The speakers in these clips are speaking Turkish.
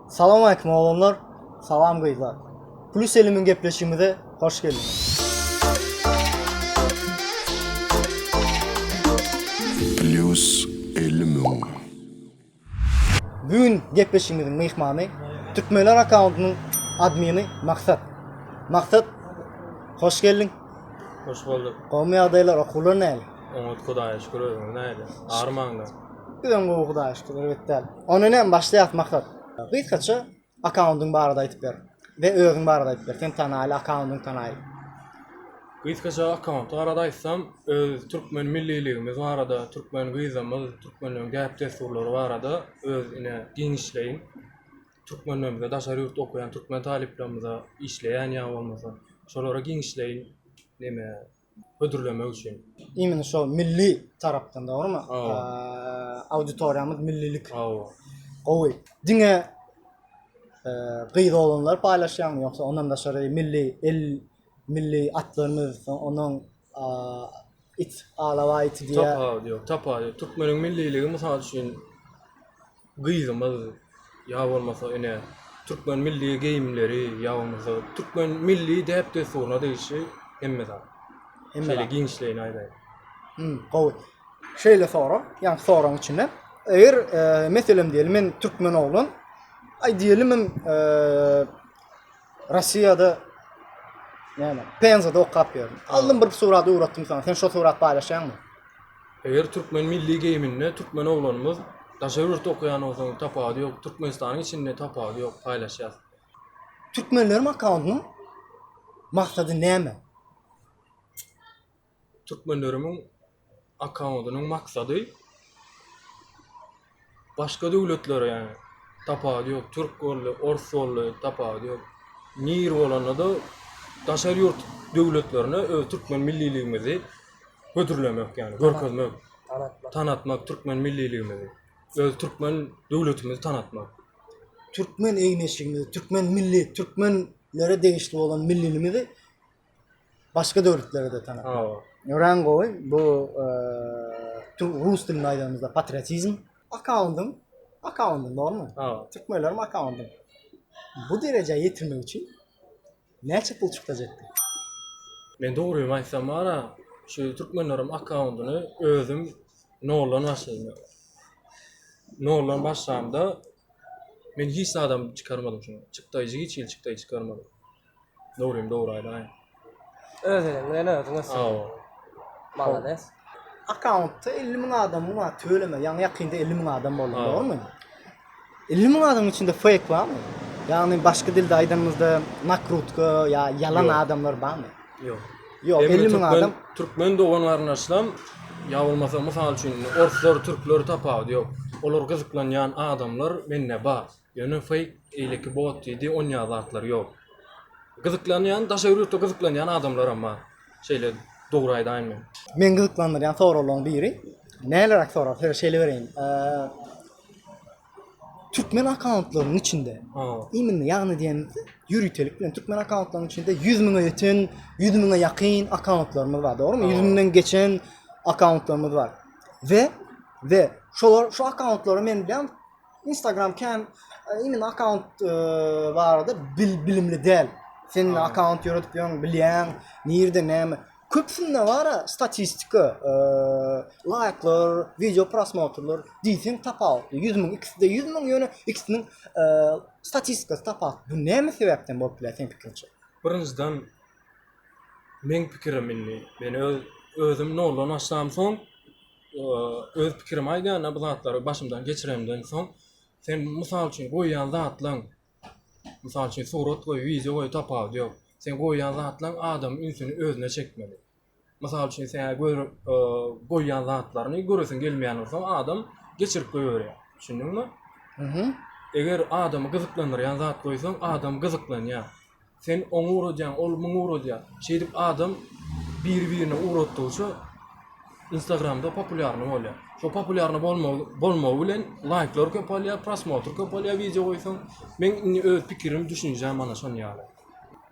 Salam aleyküm oğlanlar, salam kızlar. Plus elimin gepleşimide hoş geldiniz. Plus 50 000. Bugün gepleşimizin mehmanı Türkmenler akkauntunun admini Maksat. Maksat, hoş geldin. Hoş bulduk. Kavmi adaylar okullar neyle? Umut Kudaya şükür ödüm. Neydi? Armağan'da. Güzel bu Hudağa şükür, evet değil. Onun en başlayat Maksat. Kıytkaça akkauntunun barada aytıp ver. Ve özün barada aytıp ver. Sen tanaylı, akkauntunun tanaylı. Gıytkaça akkauntu aradaysam, öz Türkmen milliliğimiz var arada, Türkmen gıyzamız, Türkmenlerin gäp desturları var arada, öz ine din işleyin. Türkmenlerimize daşary yurt okuyan Türkmen taliplerimize işleyen ya olmasa, şolara giň işleyin, neme, ödürlemek üçün. İmin şu milli taraftan doğru mu? Aa. Auditoriyamız millilik. Awa. Oy. Dine gıyda olanlar paylaşan mı yoksa ondan da sonra milli atlarımız onun it alava iti diye Tapa diyor. Türkmen'in milliliği misal üçün gıyzamız ya olmasa ine Türkmen milli giyimleri ya olmasa Türkmen milli de hep de soruna değişi emmeza. Şöyle gençleyin ayday. Oy. Şöyle sonra yani soranın içinde eğer mesela diyelim ben Türkmen oğlum ay diyelim ben Rusya'da yani Penza'da okap yerim. Aldım bir suratı uğrattım sana. Sen şu surat paylaşan mı? Eğer Türkmen milli giyiminde Türkmen oğlanımız daşarurt okuyan olsan tapağı yok. Türkmenistan'ın içinde tapağı yok paylaşacağız. Türkmenlerin akkauntunun maksadı ne mi? Türkmenlerimin akkauntunun maksadı başka devletlere yani tapağı yok. Türk oğlu, Ors oğlu tapağı yok. Nir olanı da daşarurt devletlerine Türkmen milliliğimizi götürlemek yani görkezmek. Tanıtmak Türkmen milliliğimizi. Türkmen devletimizi tanıtmak. Türkmen eğneşimizi, Türkmen milli, Türkmenlere değişti olan milliliğimizi başka devletlere de tanıtmak. Rangoy bu Rus dilinin aydınımızda patriotizm. Akkauntum doğru mu? Türkmenlerin akkauntum. Bu dereceye yetirmek için ne çapıl çıkacaktı? Ben doğruyum aysam ara şu Türkmenlerin akkauntunu özüm no'lan başlayayım. No'lan başlamda men hiç adam çıkarmadım şunu. Çıktaycı hiç il çıktaycı çıkarmadım. Doğruyum doğruydu aynen. Özüne nasıl? Malades. Akkauntta 50 bin adam var söyleme. Yani yakında 50 bin adam olur doğru mu? 50 bin adam içinde fake var mı? Yani başka dilde aydınımızda nakrutka ya yalan adamlar var mı? Yok 50 bin adam. Türkmen doğanlarına aslam ya olmasa misal üçün Orslar, Türkler tapağı yok. Olar kızıklanyan adamlar menne var. Yani fake eyleki bot dedi on yazatlar yok. Kızıklanyan, daşarurta kızıklanyan adamlar ama şeyle doğraydı aynı. Men kızıklanır yani sonra olan biri. Neler sonra her şeyle vereyim. Türkmen accountlarının içinde. İmin yani diyelim yürütelik bilen Türkmen accountlarının içinde 100 bine yeten, 100 bine yakın accountlarımız var doğru mu? 100 binden geçen accountlarımız var. Ve şu accountları men bilen Instagram imin account var da bilimli değil. Senin account yürütüyorsun bilen nerede ne köpsünde var statistika, like'lar, video prosmotorlar diysen tapa 100 bin, ikisi de 100 bin yönü ikisinin statistikası tapa. Bu ne mi sebepten bu sen fikirçi? Birinciden men pikirim inni. Ben özüm no'lan açsam son öz pikirim aydan bu zatları başımdan geçiremden son sen misal üçün goýan zatlaň misal üçün surat goý, video goý tapa diýok. Sen goýan zatlaň adam ünsüni özüne çekmeli. Misal üçün sen goýan zatlaryny göresin gelmeýän bolsa adam geçirip goýýar. Düşündiňmi? Eger adamy gyzyklandyrýan zat goýsaň, adam gyzyklanýar. Sen oňa uradýan, ol muňa uradýar. Şeýdip adam bir-birine uratdyrsa Instagramda populярny bolýar. Şu populярny bolmagy bilen like'lar köp bolýar, prosmotr köp bolýar video goýsaň, men öz pikirim, düşünjem mana şonu ýaly.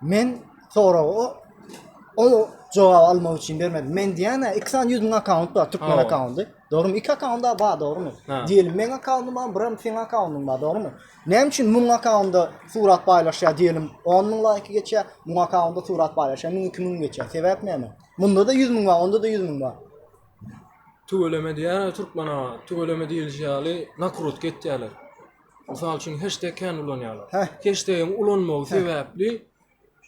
Men sonra o cevap almak için vermedim. Men diýene 200 bin account var, Türkmen accountu. Doğru mu? İki account'da var, doğru mu? Ha. Diyelim men account'um var, birim senin account'un var, doğru mu? Ne için mun account'da surat paylaşıyor diyelim 10 bin like geçer, mun account'da surat paylaşıyor 1000-2000 geçer. Sebep ne mi? Bunda da 100 bin var, onda da 100 bin var. Tüöleme diýär Türkmena, tüöleme diýilýäli nakrut getýärler. Misal üçin hashtag kan ulanýarlar. Heh. Hashtag'in ulanmagy sebäpli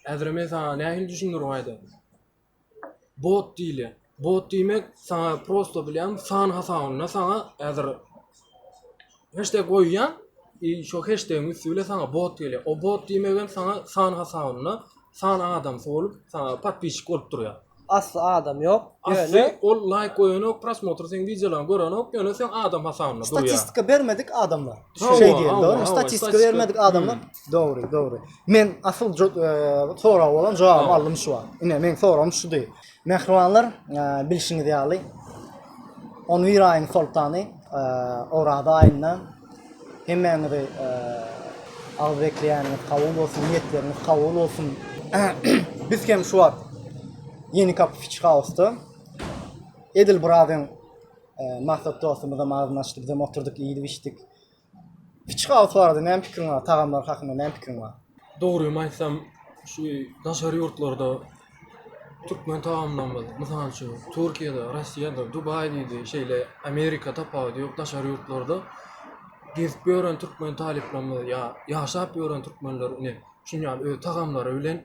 häzir mesela nähil düşündirýärdi. Bot diýilýär. Bot diýmek sana prosto bilýän san hasabyna sana häzir hashtag goýýan, şo hashtag'in üstüne sana bot diýilýär. O bot diýmegen sana san hasabyna san adam bolup sana patpişik bolup durýar. Aslı adam yok. Aslı Yani ol like koyunu, prosmotr sen videolarını görünüp, yani sen adam hasanına duruyor. Statistika vermedik adamlar. Hava, Şey diyelim, hava, doğru mu? hava, Statistika statistika. vermedik adamlar. Doğru, doğru. Men asıl soraw bolan jogap aldım şu an. Ine men sorawym şu değil. Mehribanlar, bilişini diýäli. 11 ayın sultany, orada ayından hemmeňi albeklýäriniz kabul bolsun, niyetleriniz kabul bolsun. Biz hem şu an Yeni Kapı Fitch House'da Edil Braden maksat dostumuzla mazlaştık, bizim oturduk, iyiydi, içtik. Fitch House vardı, näme pikirin var, tagamlar hakynda näme pikirin var? Doğruyu aýtsam, şu daşary ýurtlarda Türkmen taamlanmaly. Mysal şu Türkiýede, Russiýada, Dubaýda şeýle Amerika tapagy ýok daşary ýurtlarda gezip ýören Türkmen taliplanmaly ya ýaşap ýören Türkmenler ne şuňa öz tagamlary bilen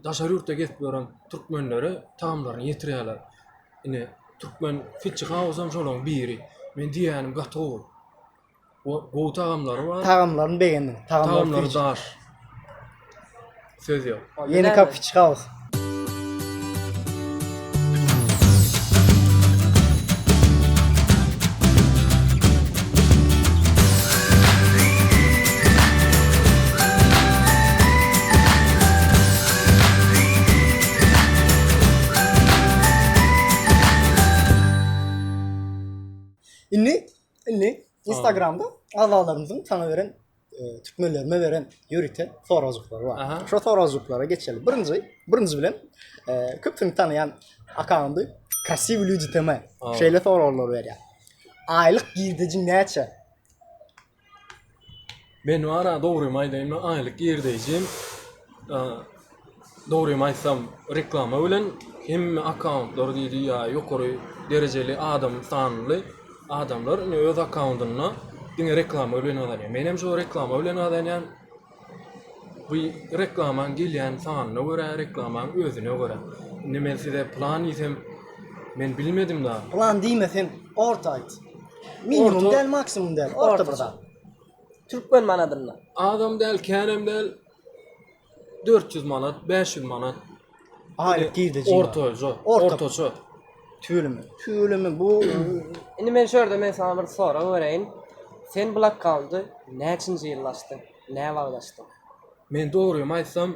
daşary ýurtda gezip ýören Türkmenlere taamlaryny ýetirýärler. Ine Türkmen Fitch House'am şolaryň biri. Men diýänim gatol. O tagamlary bar. Tagamlaryny beğendim. Tagamlary Fitch. daş. Söz ýok. Yeni Kapı Fitch House. İnni Instagram'da azalarımızın sana veren Türkmenlerime veren yürüten sorazlıklar var. Aha. Şu sorazlıklara geçelim. Birinci bilen köpünü tanıyan account'u Krasiv Люди tema. Şeyle sorular veriyor. Aylık girdicin neçe? Ben ara doğru maýdaýym, aýlyk ýerdejim. Doğru maýsam reklama bilen hem accountlar diýdi ya ýokary derejeli adam sanly adamlar öz accountuna diňe reklama bilen alýar. Menem şu reklama bilen alýan bu reklaman gelýän sanyna görä, reklaman özüne görä. Men size plan ýetsem men bilmedim da. Plan diýmesen orta aýt. Minimum Orta. del maksimum del. Orta birda. Türkmen manadırlar. Adam del, känem del 400 manat, 500 manat. Aylık girdicin. Ortaça. Orta. Ortaça. Tüylümü bu Şimdi men şöyle men sana bir soru vereyim. Sen bu account'u näçinji ýyllaşdyň? Näme wagtlaşdyň? Men doğruyu aýtsam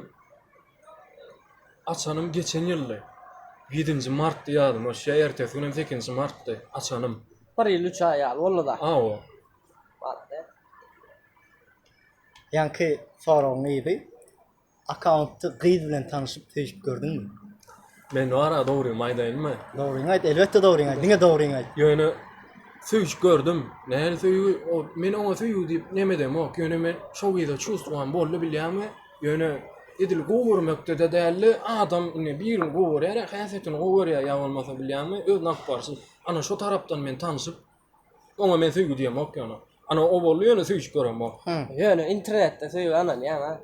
açanım geçen ýyldy. 7 martda ýadım. O şeýle ertesi günem 8 martda açanım. 1 ýyl 3 ay ýaly boldy da. O. Boldy. yankı sorawym ýygy. Account'y gyz bilen tanışyp teşip gördünmi? Men ara doğruyu maýdaýylmy? Doğru aýt, elbetde doğru aýt. Diňe doğru aýt. Ýöne söýüş gördüm. Nähili söýüş, men oňa söýüş diýip nemedem ok. Ýöne men şo gyza çustuwan boldy bilýärmi? Ýöne edil gowurmakda da däli adam ine bir gowur ýa häsiýetini gowur ýa bolmasa bilýärmi? Öz nakbarsy. Ana şo tarapdan men tanışyp oňa men söýüş diýem ok ýöne. Ana o boldy ýöne söýüş görem ok. Ýöne internetde söýüp anan ýa.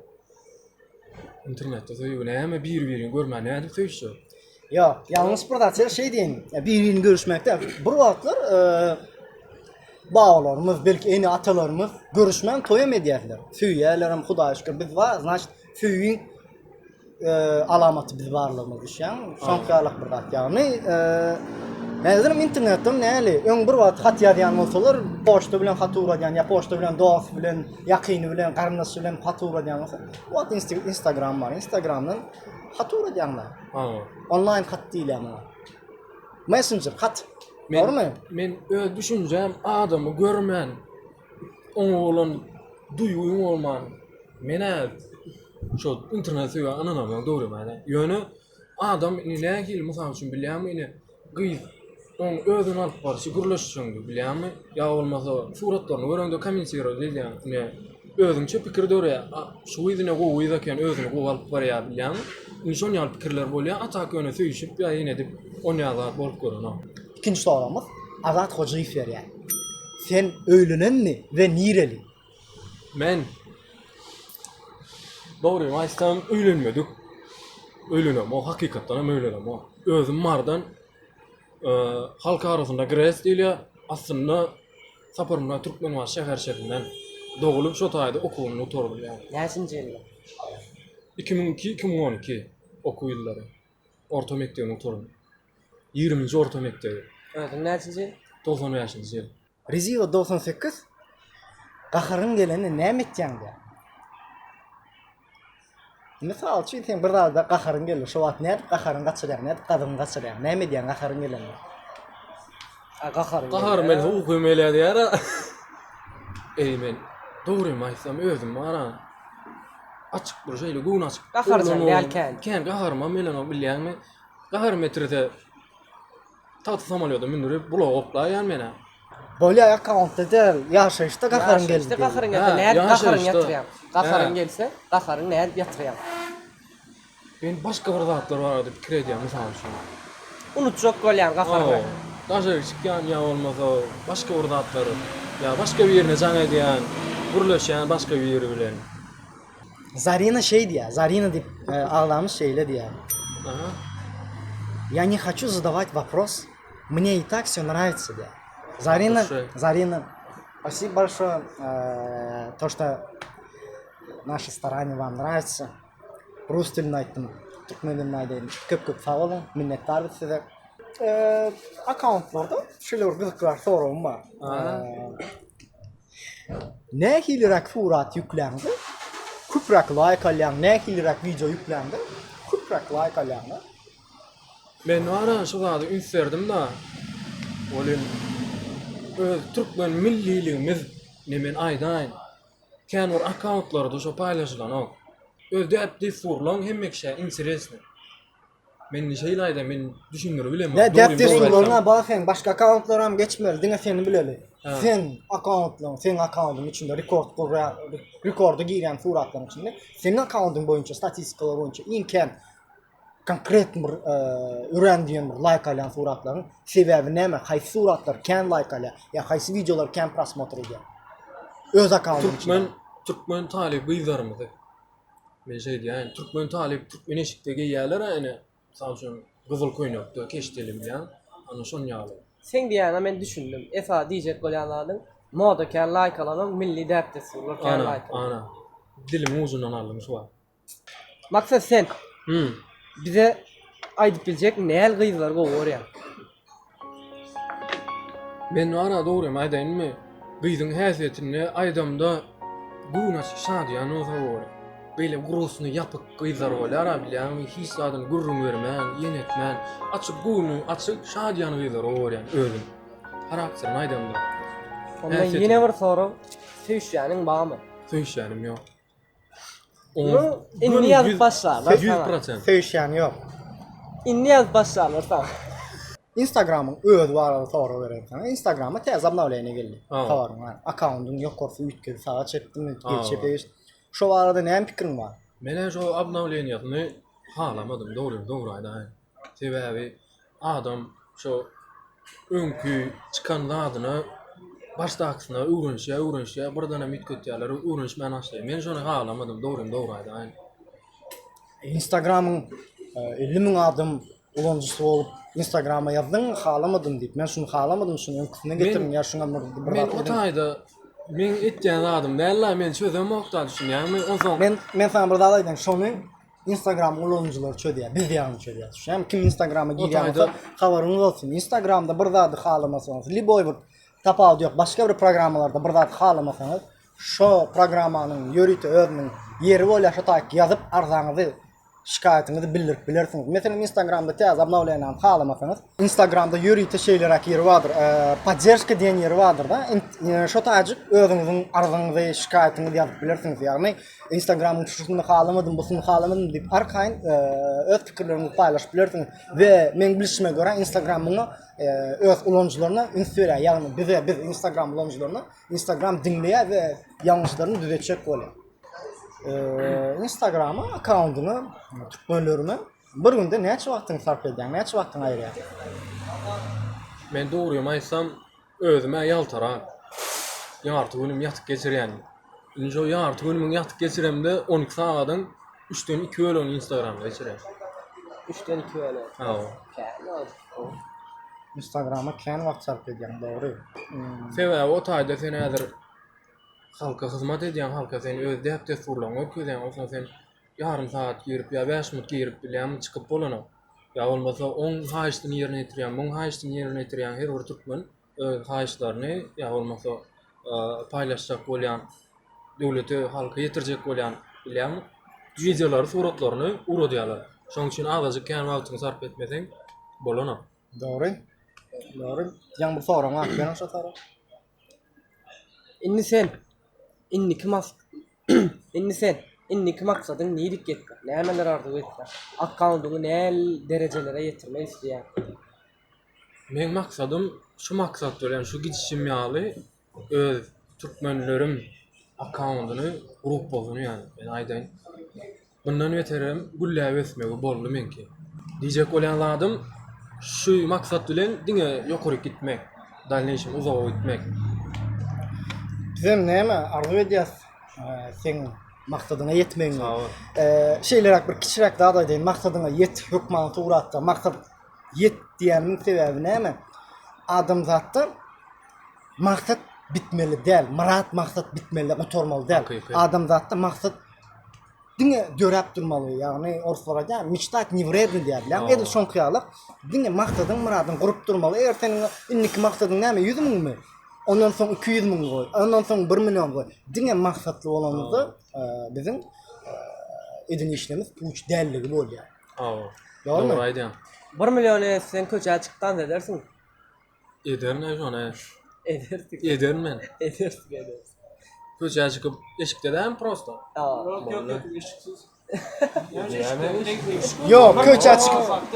İnternetde söýüş näme bir-birini görmän näde söýüş. Ya yalnız burada şey diyelim. Birbirini görüşmekte. Bu vakitler bağlarımız, belki yeni atalarımız görüşmen toya medyatlar. Füyelerim Hudaýa şükür biz var. Значит, füyün alamatı biz varlığımız düşen. Son kayalık burada yani. Näzerim internetten näli? Öň bir wagt hat ýazýan bolsalar, poçta bilen hat uradýan, ýa poçta bilen dost bilen, ýakyny bilen, garnaşy bilen hat uradýan bolsa, wat Instagram var. Instagramdan hat uradýanlar. Online hat diýilýär. Messenger hat. Doğrumy? Men öz düşünjem adamy görmän. Oňa bolan duýuň bolman. Mene şu internet söýüp ananam doğru maňa. Ýöne adam nähili mysal üçin bilýärmi ine gyz Oň özüni alyp barşy gürleşýäňdi, bilýärmi? Ya bolmasa suratlaryny görende kommentsiýer edýän, ne özüňçe pikir dörýär. Şu ýüzüne gowy eken özüni gowy alyp barýar, bilýärmi? Inşon ýaly pikirler bolýar, atak öne söýüşip ýa-ýyne edip onýalar bolup görünýär. İkinci sorumuz Azat Hocaýew berýär. Sen öýlenenmi we nireli? Men doğru aýsam öýlenmedik. Öýlenem, o hakykatdan hem öýlenem o. Özüm mardan halka arasında gres diýilýär. Aslında saparmyna Türkmen we şäher şerinden dogulup şo taýda okuwyny oturdy ýa. Näçinji ýyl? 2002-2012 okuw ýyllary. Orta mekdebine oturdum. 20-nji orta mekdebi. Özüm näçinji ýyl? 90 ýaşynda ýyl. Riziyo 98 gaharyň geleni näme etýäňdi? Misal üçin sen bir dalda gaharyň geldi, şo wagt näde gaharyň gaçyrýar, näde gadyň gaçyrýar, näme diýen gaharyň geleni? Gahary. Gahar men hukum eledi ýara. Ey men dogry aýsam özüm ara açyk bir şeýle gün açyk. Gaharjan dälken. Ken gaharma melen o bilýärmi? Gahar metrede tat samalyoda mindirip bula oklaýan mene. Bolýa akkauntda del ýaşaýyşda gaharyň geldi. İşte gaharyň Ha, geldi. Näde ýaşa gaharyň işte. ýatyrýan? Gaharyň Ha. gelse, gaharyň näde ýatyrýan? Ben başga bir zatlar bar diýip pikir edýän mysal üçin. Unutjak bolýan gaharyň. Daşa çıkan ya olmasa başka bir zatlar ya başka bir ýerine jaň edýän, gürleşýän başka bir ýeri bilen. Zarina şey diýär, Zarina diýip ağlamış şeyle diýär. Aha. Я не хочу задавать вопрос, мне и так все нравится, да. Зарина, Слушай. Зарина, спасибо большое, то, что наши старания вам нравятся. Rus dilini aytdım, Türkmen dilini aytdım. Köp sağ olun, minnettarız size. Accountlarda şöyle bir kızıklar sorum var. Ne hilirak surat yüklendi? Küprak like alyan, ne hilirak video yüklendi? Küprak like alyanlar. Ben ara şu zady ünslerdim da. Olin Türkmen milliliğimiz nemen aýdaň. Kän bir accountlarda şo paýlaşylan o. Özde äpdi furlan hemmekşe interesli. Men şeýle men düşünür bilemem. Ne depte sorularına bakın, başka accountlara hem geçmeli, dine seni bileli. Sen accountun içinde rekordu giren suratların içinde, senin accountun boyunca, statistikalar boyunca imkan konkret bir öğrendiğin bir like alan suratların sebebi näme? Haýsy suratlar kän like ala, ya haýsy videolar kän prosmotr edýär? Öz accountun içinde. Türkmen talip gyzlarymyzy. Men şey diýän, Türkmen talip Türkmen eşikdegi ýerler ene, misal üçin Gyzyl Koýnakda keşdelim diýän, ana şon ýaly. Sen diýäne men düşündüm. Efa diýjek bolýanlaryň moda kän like alanyň milli däpdesi bolar kän like. Ana. Dilim uzundan aldım şu an. Maksat sen Hmm. bize aýdyp biljek näl gyzlar goýarýar. Men ara dogry aýdaýynmy? Gyzyň häsiýetini aýdamda gunaş şadýan ozawor. Böyle gurusunu yapık gyzlar bolar, bilýärmi? Hiç zadyny gurrun bermän, ýenetmän, açyk guny, açyk şadýan gyzlar bolýar özüm. Karakterini aýdamda. Ondan ýene bir soru, söýüşýäniň bagmy? Söýüşýänim ýok. Inni ýazyp başlar. 100%. Söýüşýän ýok. Inni ýazyp başlar. Instagram'ın öz var soru berýär sana. Instagram'a tez abnawlaýana geldi. Tawarym var. Account'un ýok gorsa üýtge sağa çekdim, geçepeýiş. Şo arada näme pikirin var? Mene şo abnawlaýanýatyny halamadym, dogry aýdaýyn. Sebebi adam şo öňkü çykan zadyny başdakysyna öwrenşýär, birden hem üýtgetýärler, öwrenşmän açdy. Men şonu halamadım, dogry aýdaýyn. Instagram'ın 50.000 adam ulanjysy bolup Instagram'a yazdyň, halamadım diýip. Men şunu halamadım, şunu öňküsine getirdim, ýa şuňa bir Men o taýda men etýän zadym, nälla men çözem okda düşünýärmi? Onsoň men sana bir dal aýdym, şonu Instagram ulanjylar çödýär, biz ýagny çödýär. Şem kim Instagram'a girýän bolsa, habaryňyz bolsun. Instagram'da bir zady halamasaňyz, liboy bir tapawdy ýok, başga bir programmalarda bir zady halamasaňyz, şo programmanyň ýörüti özüniň ýeri bolýar, şo taýky ýazyp arzaňyzy şikayetinizi bildirip bilirsiniz. Mesela Instagram'da tez abonelanan halamasanız, Instagram'da yürüyte şeyler yeri vardır. Поддержка diyen yeri vardır da. Şo tacık özünüzün arzunuzı, şikayetinizi yazıp bilirsiniz. Yani Instagram'ın şunu halamadım, busunu halamadım deyip arkayın öz fikirlerinizi paylaşıp bilirsiniz. Ve men bilişime göre Instagram'ını öz ulanıcılarına ünsüre, yani biz Instagram ulanıcılarına Instagram dinleye ve yanlışlarını düzeltecek oluyor. Instagram'a account'unu tutmalarını bir günde neçe vaktini sarf edýän, neçe vaktini aýyrýar? Men doğruyum aýsam özüme ýaltara. Ýarty günüm ýatyp geçirýän. Injo ýarty günümiň ýatyp geçiremde 12 sagatyň 3-den 2 bölegi Instagramda geçirýär. 3'ten 2 öyle. Ha. Instagram'a kän wagt sarf edýän, dogry. Sebäbi o taýda sen häzir halka hyzmat edýän, halka sen öz däpde surlaryň ötküzýän, olsa sen yarım saat girip ya 5 minut girip bilýän çykyp bolany. Ya bolmasa 10 haýyşdyny ýerine ýetirýän, 10 haýyşdyny ýerine ýetirýän her bir türkmen öz haýyşlaryny ya bolmasa paýlaşjak bolýan, döwlete halka ýetirjek bolýan bilýän videolary, suratlaryny uradýarlar. Şoň üçin azaja kän wagtyny sarf etmeseň bolany. Dogry. Dogry. Ýa bir soraň var, ben şo soraň. Inni sen. Inni kim maksadyň niýdik getmek? Nämeler arzuw etmek? Accountyňy näl derejelere ýetirmek isleýär? Men maksadym şu maksat bilen şu gidişim ýaly öz türkmenlerim accountyny gurup bolsun ýani. Ben aýdaýyn. Bundan beterim güllä ösmegi boldy menki. Diýjek bolan zadym şu maksat bilen diňe ýokary gitmek, dalnyşym uzak gitmek. Bizim näme arzuw edýäs? Sen maksadyna ýetmegiň. Sağ ol. Şeyler bir kiçirek daha da deyin, maksadyna yet hukmanty uratda. Maksat yet diýäniň sebebi näme? Adam zatda maksat bitmeli däl, murat maksat bitmeli, oturmaly däl. Hakykatly. Adam zatda maksat diňe dörep durmaly, ýagny oruslara da mечтать не вредно diýerler. Edil şoň kyýalyk, diňe maksadyň muradyň gurup durmaly. Eger senin inniki maksadyň näme 100 000 mi? Ondan soň 200 000 goý, ondan soň 1 million goý. Diňe maksatly bolanyňyzy bizim edin işlemiz puç dälligi bolýar. Doğru mu? aýdýan. 1 milyon sen köçe çykdan edersin. Ederme şonu. Edersin. Edermen. Edersin. Köçe çykyp eşikde däm prosta. Yok,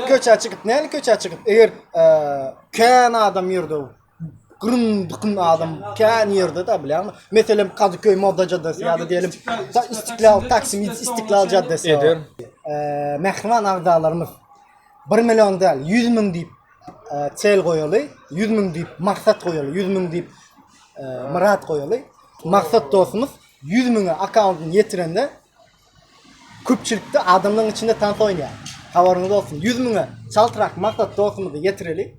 köçe çıkıp näli köçe çıkıp eger kän adam ýerde gırın adam kän ýerde da bilýärmi? Meselem Kadıköy Moda Caddesi ýa-da diýelim İstiklal Taksim İstiklal Caddesi. Eder. Mehman agdalarymız 1 milyon däl 100 000 diýip çel goýaly, 100 000 diýip maksat goýaly, 100 000 diýip murat goýaly. Maksat dostumuz 100 000 account'uny ýetirende köpçülikde adamların içinde tant oynayar. Havarınız olsun. 100 000'e çaltırak maksat dostumuzu getireli.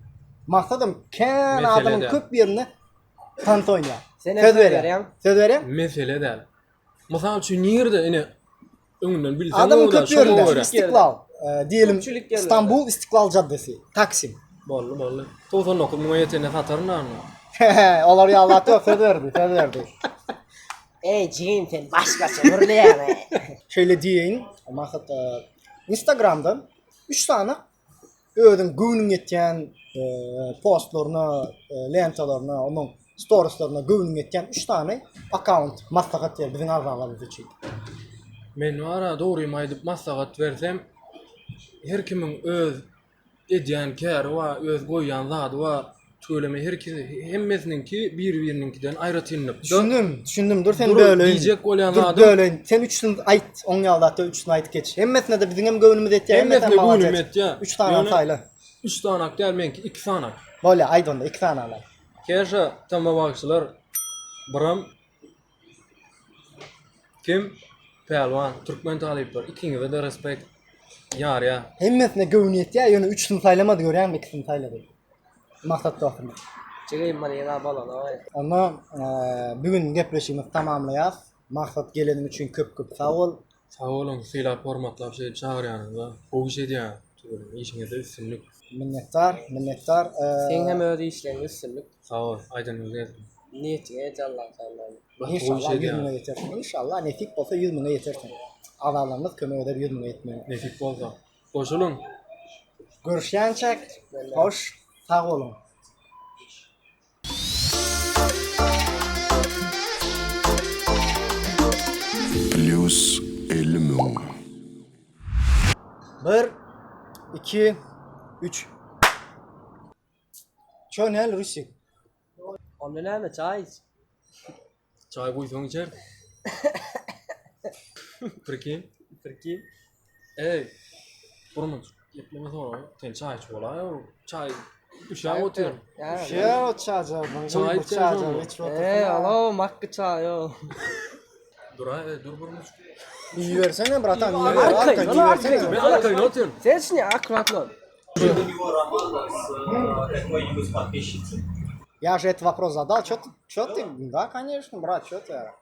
Maksadım kän adamın köp yerine tant oynayar. Sen Söz verýär. Söz verýär. Mesele däl. Masal üçin ýerde ine öňünden bilsen Adamın köp yerinde. İstiklal. Diyelim Köpçülük yerinde. İstanbul İstiklal Caddesi. Taksim. Bolly. Toğsan okup muňa ýetene satarynarmy? Olar ýalatdy, söz verdi. Ey Jim sen başgaça gürleýär. Şöyle diýeň, maksat Instagram'da 3 tane özüň göwnüň etýän postlaryna, lentalaryna, onuň storiesleryna göwnüň etýän 3 tane account maslahat ber biziň arzalarymyz üçin. Men wara dogrymy aýdyp maslahat bersem, her kimiň öz edýän kär we öz goýan zady we söyleme hemmesininki bir-birininkinden aýratynlyp. Düşündüm. Dur sen Dur, böyle. diýjek bolýan Dur adam. böyle. Sen 3'sini aýt, oň ýalda 3'sini aýt geç. Hemmesine de biziň hem göwnümüz etýär. Hemmesine göwnüm etýär. 3 tane Yani- saýla. 3 tanak däl menki 2 tanak. Böyle aýt onda 2 tane alay. Käşe tamam bagşylar. Biram kim? Pelwan, Türkmen talyplar. İkiňize de respekt. Ýar. Hemmesine göwnü etýär, ýöne 3'sini saýlamady görýärmi, 2'sini saýlady. Maksat dostum. Çygym bana ýa balana. Ama bugün gepleşimiz tamamlaýas. Maksat geleniň üçin köp sag bol. Sağ olun, filan formatlap şey çağırýanyňyza. O iş edýär. İşiňizde üstünlük. Minnettar. Sen hem öýde işleňiz üstünlük. Sağ ol, aýdanyňyz geldi. Niyetine Allah senden. İnşallah 100 miňe yetersin. İnşallah netik bolsa 100 miňe yetersin. Adalarımız kömek eder 100 miňe yetmeli. Nefik bolsa. Goşulun. Görüşýänçek, hoş, sağ olun. plus 50 000. 1, 2, 3. Çönel Rusik. Onda näme çay? Çay koyduğun içer. Peki. Peki. Ey. Burun. Yepleme sonra. Sen çay iç ola. Çay. Uşağı otur. Şey o çaca, Çay bu içeceğiz çaca, oğlum. hiç otur. Alo, makkı çay yo. Dur dur burun. İyi versene bratan, iyi ver. Arkayı, Arkayı, iyi lan versene. Ben arkayı oturuyorum. Sen şimdi akkuratlı. Я же этот вопрос задал, чё ты, да, конечно, брат, чё ты?